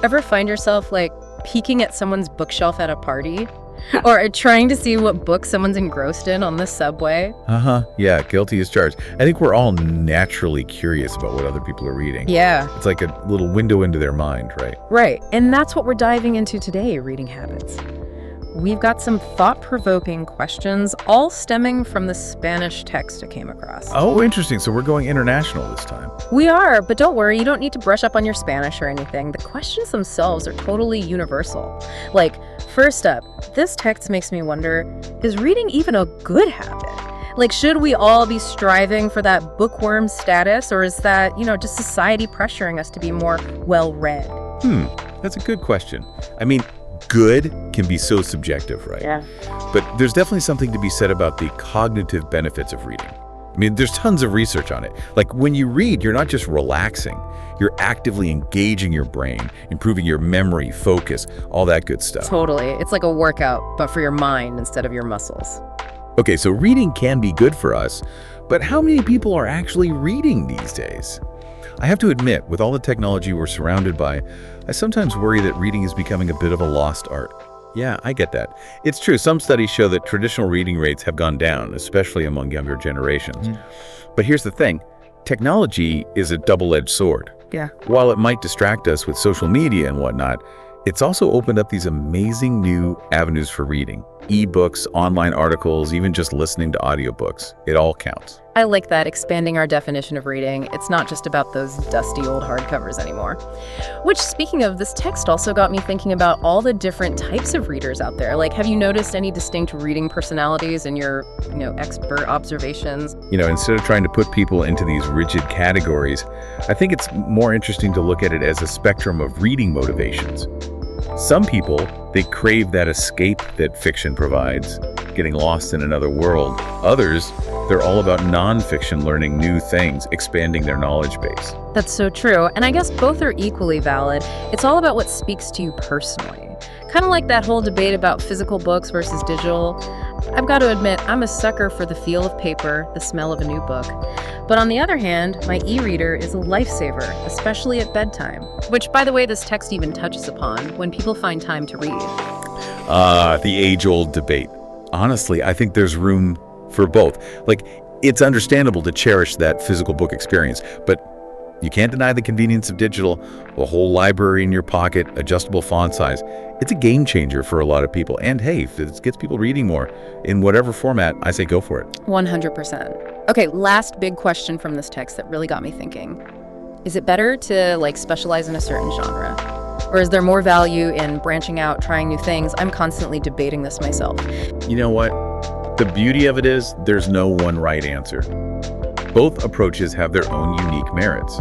Ever find yourself, like, peeking at someone's bookshelf at a party? Or trying to see what book someone's engrossed in on the subway? Uh-huh. Yeah, guilty as charged. I think we're all naturally curious about what other people are reading. Yeah, It's like a little window into their mind, right? right. And that's what we're diving into today, reading habits. We've got some thought-provoking questions, all stemming from the Spanish text I came across. Oh, interesting. So we're going international this time. We are, but don't worry, you don't need to brush up on your Spanish or anything. The questions themselves are totally universal. Like, first up, this text makes me wonder, is reading even a good habit? Like, should we all be striving for that bookworm status, or is that, just society pressuring us to be more well-read? That's a good question. I mean, good can be so subjective, right? Yeah. But there's definitely something to be said about the cognitive benefits of reading. I mean, there's tons of research on it. Like when you read, you're not just relaxing, you're actively engaging your brain, improving your memory, focus, all that good stuff. Totally. It's like a workout, but for your mind instead of your muscles. Okay, so reading can be good for us, but how many people are actually reading these days? I have to admit, with all the technology we're surrounded by, I sometimes worry that reading is becoming a bit of a lost art. Yeah, I get that. It's true, some studies show that traditional reading rates have gone down, especially among younger generations. But here's the thing, technology is a double-edged sword. Yeah. While it might distract us with social media and whatnot, it's also opened up these amazing new avenues for reading. Ebooks, online articles, even just listening to audiobooks. It all counts. I like that, expanding our definition of reading. It's not just about those dusty old hardcovers anymore. Which, speaking of, this text also got me thinking about all the different types of readers out there. Like, have you noticed any distinct reading personalities in your, expert observations? Instead of trying to put people into these rigid categories, I think it's more interesting to look at it as a spectrum of reading motivations. Some people, they crave that escape that fiction provides, getting lost in another world. Others, they're all about nonfiction, learning new things, expanding their knowledge base. That's so true, and I guess both are equally valid. It's all about what speaks to you personally. Kind of like that whole debate about physical books versus digital. I've got to admit, I'm a sucker for the feel of paper, the smell of a new book. But on the other hand, my e-reader is a lifesaver, especially at bedtime. Which, by the way, this text even touches upon, when people find time to read. The age-old debate. Honestly, I think there's room for both. Like, it's understandable to cherish that physical book experience, but you can't deny the convenience of digital, a whole library in your pocket, adjustable font size. It's a game changer for a lot of people. And hey, if it gets people reading more in whatever format, I say go for it. 100%. Okay, last big question from this text that really got me thinking. Is it better to, specialize in a certain genre? Or is there more value in branching out, trying new things? I'm constantly debating this myself. You know what? The beauty of it is there's no one right answer. Both approaches have their own unique merits.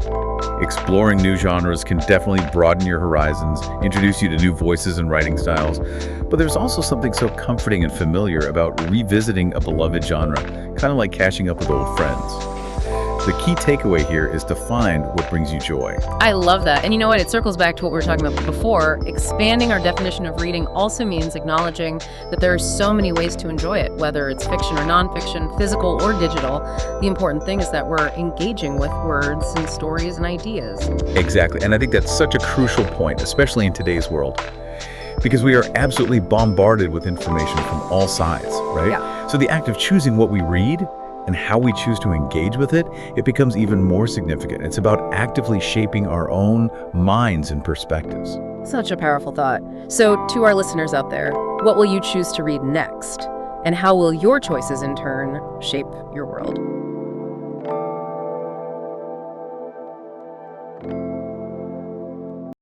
Exploring new genres can definitely broaden your horizons, introduce you to new voices and writing styles, but there's also something so comforting and familiar about revisiting a beloved genre, kind of like catching up with old friends. The key takeaway here is to find what brings you joy. I love that. And you know what? It circles back to what we were talking about before. Expanding our definition of reading also means acknowledging that there are so many ways to enjoy it, whether it's fiction or nonfiction, physical or digital. The important thing is that we're engaging with words and stories and ideas. Exactly. And I think that's such a crucial point, especially in today's world, because we are absolutely bombarded with information from all sides, right? Yeah. So the act of choosing what we read and how we choose to engage with it, it becomes even more significant. It's about actively shaping our own minds and perspectives. Such a powerful thought. So to our listeners out there, what will you choose to read next? And how will your choices in turn shape your world?